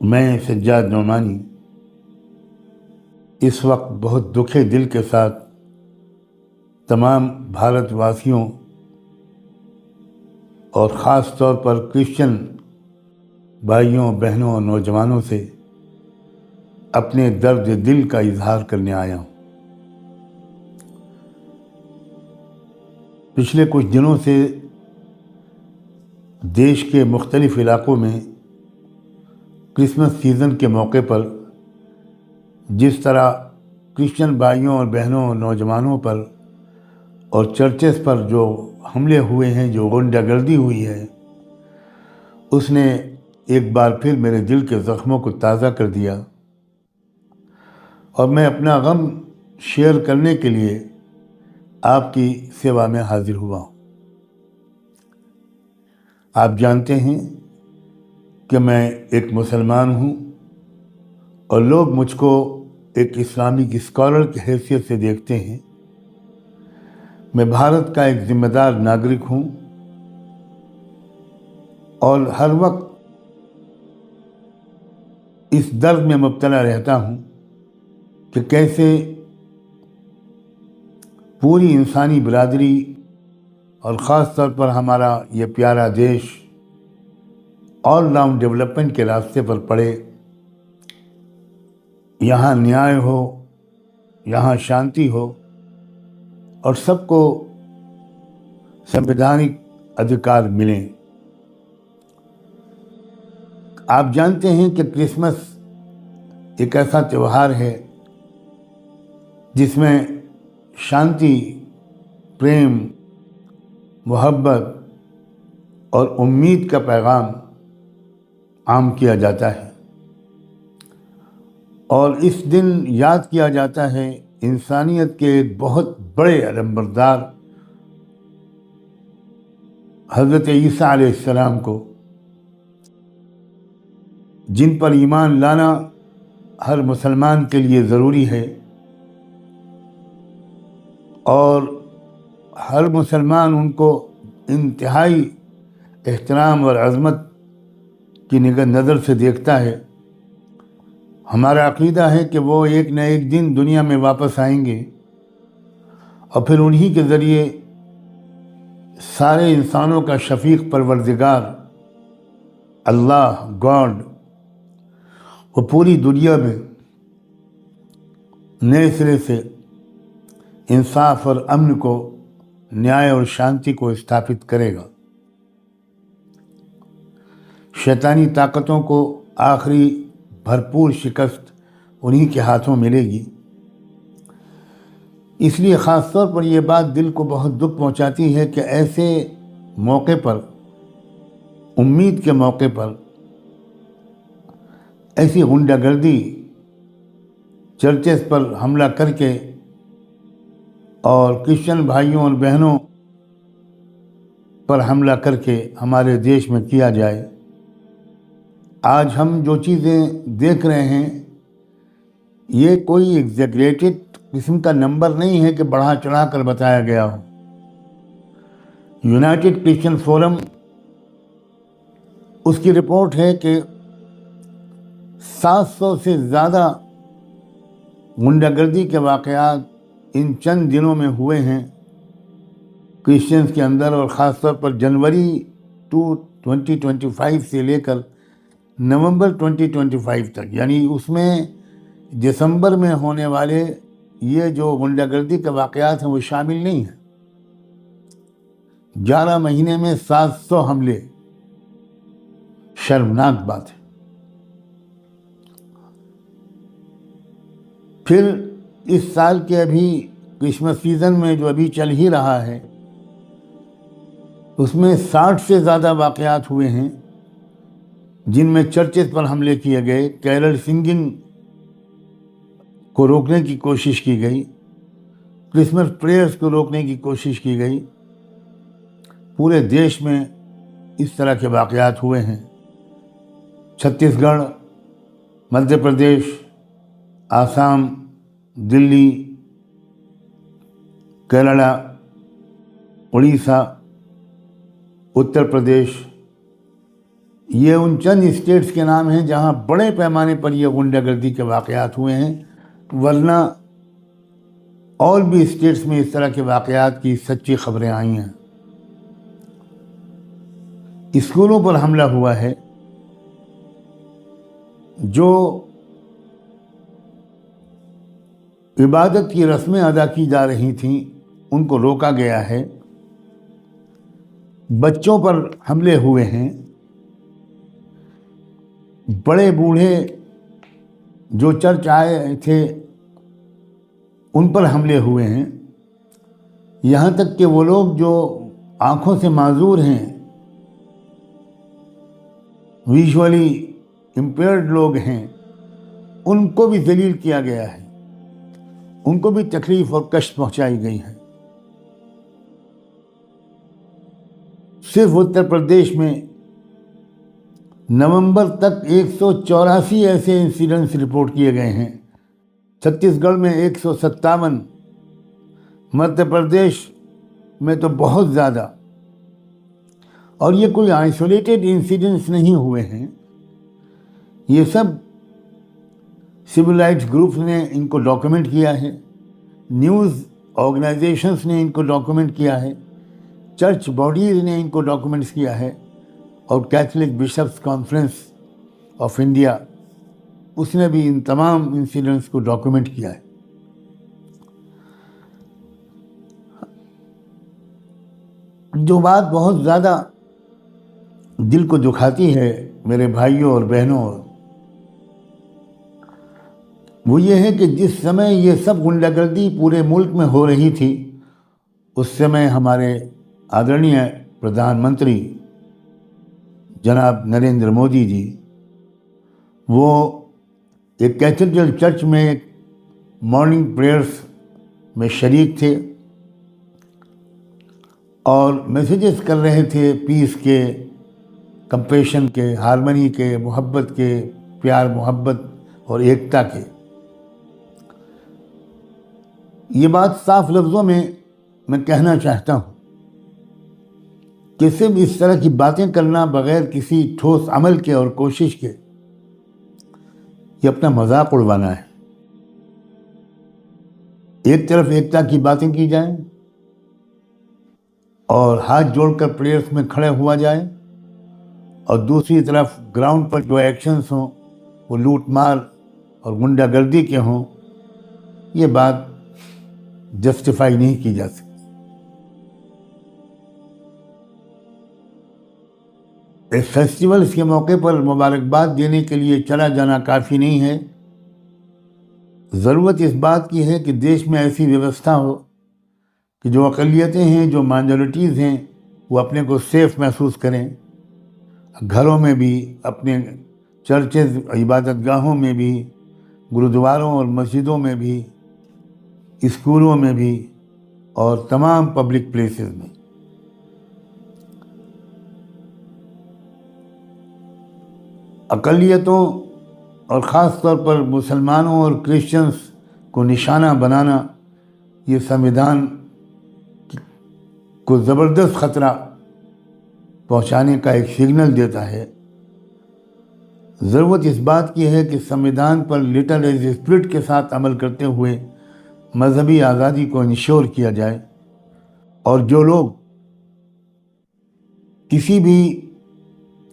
میں سجاد نعمانی اس وقت بہت دکھے دل کے ساتھ تمام بھارت واسیوں اور خاص طور پر کرسچن بھائیوں بہنوں اور نوجوانوں سے اپنے درد دل کا اظہار کرنے آیا ہوں۔ پچھلے کچھ دنوں سے دیش کے مختلف علاقوں میں کرسمس سیزن کے موقع پر جس طرح کرسچن بھائیوں اور بہنوں اور نوجوانوں پر اور چرچز پر جو حملے ہوئے ہیں، جو غنڈہ گردی ہوئی ہے، اس نے ایک بار پھر میرے دل کے زخموں کو تازہ کر دیا، اور میں اپنا غم شیئر کرنے کے لیے آپ کی سیوا میں حاضر ہوا ہوں۔ آپ جانتے ہیں کہ میں ایک مسلمان ہوں اور لوگ مجھ کو ایک اسلامک اسکالر کی حیثیت سے دیکھتے ہیں۔ میں بھارت کا ایک ذمہ دار ناگرک ہوں اور ہر وقت اس درد میں مبتلا رہتا ہوں کہ کیسے پوری انسانی برادری اور خاص طور پر ہمارا یہ پیارا دیش آل راؤنڈ ڈیولپمنٹ کے راستے پر پڑے، یہاں نیائے ہو، یہاں شانتی ہو اور سب کو سنویدھانک ادھیکار ملیں۔ آپ جانتے ہیں کہ کرسمس ایک ایسا تہوار ہے جس میں شانتی، پریم، محبت اور امید کا پیغام عام کیا جاتا ہے، اور اس دن یاد کیا جاتا ہے انسانیت کے ایک بہت بڑے علمبردار حضرت عیسیٰ علیہ السلام کو، جن پر ایمان لانا ہر مسلمان کے لیے ضروری ہے، اور ہر مسلمان ان کو انتہائی احترام اور عظمت کی نظر سے دیکھتا ہے۔ ہمارا عقیدہ ہے کہ وہ ایک نہ ایک دن دنیا میں واپس آئیں گے، اور پھر انہی کے ذریعے سارے انسانوں کا شفیق پروردگار اللہ گاڈ وہ پوری دنیا میں نئے سرے سے انصاف اور امن کو، نیائے اور شانتی کو استھاپت کرے گا۔ شیطانی طاقتوں کو آخری بھرپور شکست انہی کے ہاتھوں ملے گی۔ اس لیے خاص طور پر یہ بات دل کو بہت دکھ پہنچاتی ہے کہ ایسے موقع پر، امید کے موقع پر، ایسی غنڈہ گردی، چرچز پر حملہ کر کے اور کرسچن بھائیوں اور بہنوں پر حملہ کر کے ہمارے دیش میں کیا جائے۔ آج ہم جو چیزیں دیکھ رہے ہیں، یہ کوئی ایگزیگریٹڈ قسم کا نمبر نہیں ہے کہ بڑھا چڑھا کر بتایا گیا ہو۔ یونائٹڈ کرسچن فورم، اس کی رپورٹ ہے کہ 700 سے زیادہ غنڈہ گردی کے واقعات ان چند دنوں میں ہوئے ہیں کرسچنز کے اندر، اور خاص طور پر جنوری 2025 سے لے کر نومبر 2025 تک، یعنی اس میں دسمبر میں ہونے والے یہ جو غنڈہ گردی کے واقعات ہیں وہ شامل نہیں ہیں۔ 11 مہینے میں 700 حملے، شرمناک بات ہے۔ پھر اس سال کے ابھی کرسمس سیزن میں جو ابھی چل ہی رہا ہے، اس میں 60 سے زیادہ واقعات ہوئے ہیں جن میں چرچز پر حملے کیے گئے، کیرل سنگنگ کو روکنے کی کوشش کی گئی، کرسمس پریئرز کو روکنے کی کوشش کی گئی۔ پورے دیش میں اس طرح کے واقعات ہوئے ہیں۔ چھتیس گڑھ، مدھیہ پردیش، آسام، دلی، کیرلا، اڑیسہ، اتر پردیش، یہ ان چند اسٹیٹس کے نام ہیں جہاں بڑے پیمانے پر یہ غنڈہ گردی کے واقعات ہوئے ہیں، ورنہ اور بھی اسٹیٹس میں اس طرح کے واقعات کی سچی خبریں آئی ہیں۔ اسکولوں پر حملہ ہوا ہے، جو عبادت کی رسمیں ادا کی جا رہی تھیں ان کو روکا گیا ہے، بچوں پر حملے ہوئے ہیں، بڑے بوڑھے جو چرچ آئے تھے ان پر حملے ہوئے ہیں، یہاں تک کہ وہ لوگ جو آنکھوں سے معذور ہیں، ویژولی امپیئرڈ لوگ ہیں، ان کو بھی ذلیل کیا گیا ہے، ان کو بھی تکلیف اور کشٹ پہنچائی گئی ہے۔ صرف اتر پردیش میں نومبر تک 184 ایسے انسیڈنٹس رپورٹ کیے گئے ہیں، چھتیس گڑھ میں 157، مدھیہ پردیش میں تو بہت زیادہ۔ اور یہ کوئی آئسولیٹڈ انسیڈنٹس نہیں ہوئے ہیں، یہ سب سول رائٹس گروپس نے ان کو ڈاکومنٹ کیا ہے، نیوز آرگنائزیشنس نے ان کو ڈاکومنٹ کیا ہے، چرچ باڈیز نے ان کو ڈاکومنٹس کیا ہے، اور Catholic Bishops Conference of India اس نے بھی ان تمام انسیڈنٹس کو ڈاکومنٹ کیا ہے۔ جو بات بہت زیادہ دل کو دکھاتی ہے میرے بھائیوں اور بہنوں، وہ یہ ہے کہ جس سمے یہ سب غنڈہ گردی پورے ملک میں ہو رہی تھی، اس سمے ہمارے آدرنیہ پردھان منتری جناب نریندر مودی جی وہ ایک کیتھیڈرل چرچ میں ایک مارننگ پریئرس میں شریک تھے اور میسیجز کر رہے تھے پیس کے، کمپیشن کے، ہارمنی کے، محبت کے، پیار محبت اور ایکتا کے۔ یہ بات صاف لفظوں میں کہنا چاہتا ہوں کہ صرف اس طرح کی باتیں کرنا بغیر کسی ٹھوس عمل کے اور کوشش کے، یہ اپنا مذاق اڑوانا ہے۔ ایک طرف ایکتا کی باتیں کی جائیں اور ہاتھ جوڑ کر پریئرس میں کھڑے ہوا جائے، اور دوسری طرف گراؤنڈ پر جو ایکشنز ہوں وہ لوٹ مار اور غنڈہ گردی کے ہوں، یہ بات جسٹیفائی نہیں کی جا سکتی۔ فیسٹیولز کے موقع پر مبارکباد دینے کے لیے چلا جانا کافی نہیں ہے، ضرورت اس بات کی ہے کہ دیش میں ایسی ویوستھا ہو کہ جو اقلیتیں ہیں، جو مائنورٹیز ہیں، وہ اپنے کو سیف محسوس کریں، گھروں میں بھی، اپنے چرچز، عبادت گاہوں میں بھی، گرودواروں اور مسجدوں میں بھی، اسکولوں میں بھی، اور تمام پبلک پلیسز میں۔ اقلیتوں اور خاص طور پر مسلمانوں اور کرسچنز کو نشانہ بنانا یہ سموِدھان کو زبردست خطرہ پہنچانے کا ایک سگنل دیتا ہے۔ ضرورت اس بات کی ہے کہ سموِدھان پر لٹل ایز اسپرٹ کے ساتھ عمل کرتے ہوئے مذہبی آزادی کو انشور کیا جائے، اور جو لوگ کسی بھی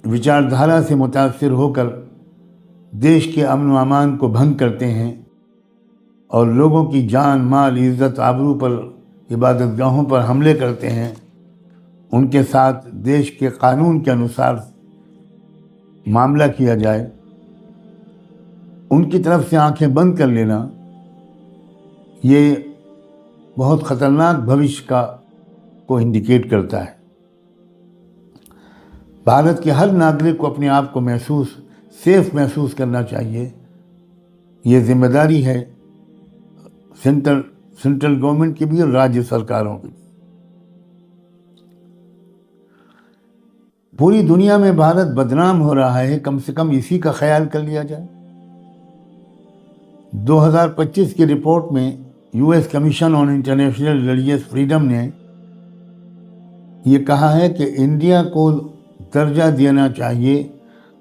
وچاردھارا سے متاثر ہو کر دیش کے امن و امان کو بھنگ کرتے ہیں اور لوگوں کی جان، مال، عزت، آبرو پر، عبادت گاہوں پر حملے کرتے ہیں، ان کے ساتھ دیش کے قانون کے انوسار معاملہ کیا جائے۔ ان کی طرف سے آنکھیں بند کر لینا یہ بہت خطرناک بھوش کو انڈیکیٹ کرتا ہے۔ بھارت کے ہر ناگرک کو اپنے آپ کو سیف محسوس کرنا چاہیے۔ یہ ذمہ داری ہے سینٹرل گورنمنٹ کی بھی اور راجیہ سرکاروں کی بھی۔ پوری دنیا میں بھارت بدنام ہو رہا ہے، کم سے کم اسی کا خیال کر لیا جائے۔ 2025 کی رپورٹ میں U S commission on international religious freedom نے یہ کہا ہے کہ انڈیا کو درجہ دینا چاہیے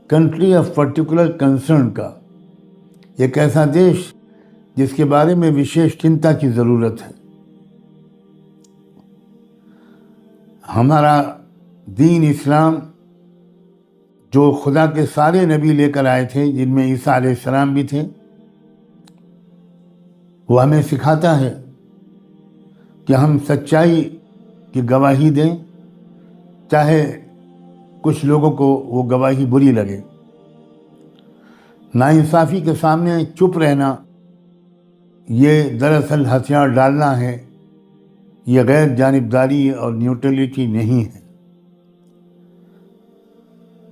کنٹری آف پرٹیکولر کنسرن کا، ایک ایسا دیش جس کے بارے میں وشیش چنتا کی ضرورت ہے۔ ہمارا دین اسلام جو خدا کے سارے نبی لے کر آئے تھے، جن میں عیسیٰ علیہ السلام بھی تھے، وہ ہمیں سکھاتا ہے کہ ہم سچائی کی گواہی دیں، چاہے کچھ لوگوں کو وہ گواہی بری لگے۔ ناانصافی کے سامنے چپ رہنا یہ دراصل ہتھیار ڈالنا ہے، یہ غیر جانبداری اور نیوٹرلٹی نہیں ہے۔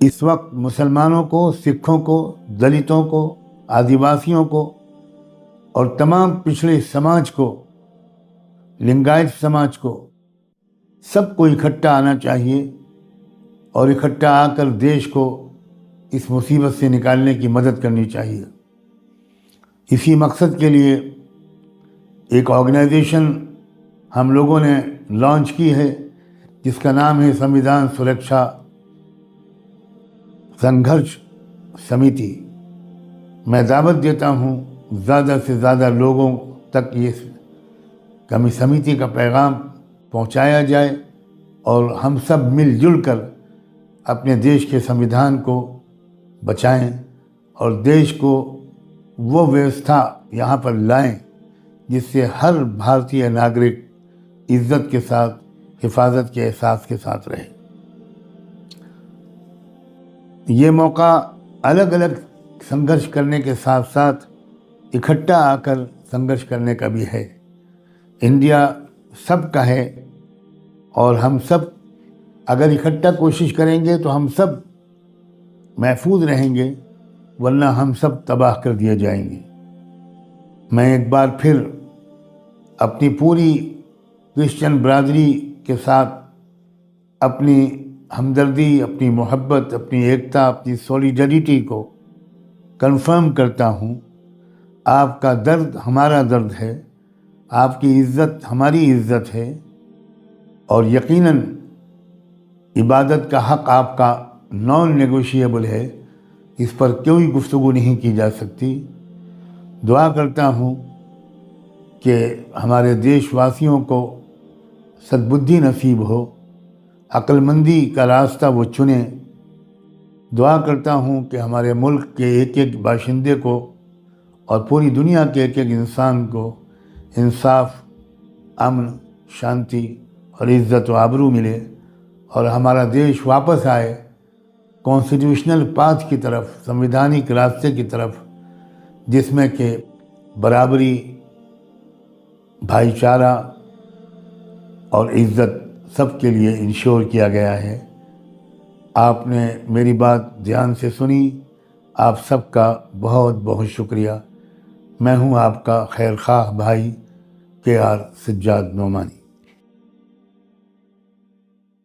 اس وقت مسلمانوں کو، سکھوں کو، دلتوں کو، آدیواسیوں کو اور تمام پچھڑے سماج کو، لنگایت سماج کو، سب کو اکٹھا آنا چاہیے اور اکٹھا آ کر دیش کو اس مصیبت سے نکالنے کی مدد کرنی چاہیے۔ اسی مقصد کے لیے ایک آرگنائزیشن ہم لوگوں نے لانچ کی ہے جس کا نام ہے سنویدھان سرکشا سنگھرش سمیتی۔ میں دعوت دیتا ہوں زیادہ سے زیادہ لوگوں تک یہ کمی سمیتی کا پیغام پہنچایا جائے اور ہم سب مل جل کر اپنے دیش کے سنویدھان کو بچائیں اور دیش کو وہ ویوستھا یہاں پر لائیں جس سے ہر بھارتی ناگرک عزت کے ساتھ، حفاظت کے احساس کے ساتھ رہے۔ یہ موقع الگ الگ سنگھرش کرنے کے ساتھ ساتھ اکٹھا آ کر سنگھرش کرنے کا بھی ہے۔ انڈیا سب کا ہے اور ہم سب اگر اکٹھا کوشش کریں گے تو ہم سب محفوظ رہیں گے، ورنہ ہم سب تباہ کر دیے جائیں گے۔ میں ایک بار پھر اپنی پوری کرسچن برادری کے ساتھ اپنی ہمدردی، اپنی محبت، اپنی ایکتا، اپنی سولیڈریٹی کو کنفرم کرتا ہوں۔ آپ کا درد ہمارا درد ہے، آپ کی عزت ہماری عزت ہے، اور یقیناً عبادت کا حق آپ کا نان نیگوشیبل ہے، اس پر کوئی گفتگو نہیں کی جا سکتی۔ دعا کرتا ہوں کہ ہمارے دیش واسیوں کو سدبدھی نصیب ہو، عقل مندی کا راستہ وہ چنیں۔ دعا کرتا ہوں کہ ہمارے ملک کے ایک ایک باشندے کو اور پوری دنیا کے ایک ایک انسان کو انصاف، امن، شانتی اور عزت و آبرو ملے اور ہمارا دیش واپس آئے کانسٹیٹیوشنل پاتھ کی طرف، سنویدھانک راستے کی طرف، جس میں کہ برابری، بھائی چارہ اور عزت سب کے لیے انشور کیا گیا ہے۔ آپ نے میری بات دھیان سے سنی، آپ سب کا بہت بہت شکریہ۔ میں ہوں آپ کا خیر خواہ بھائی KR سجاد نعمانی۔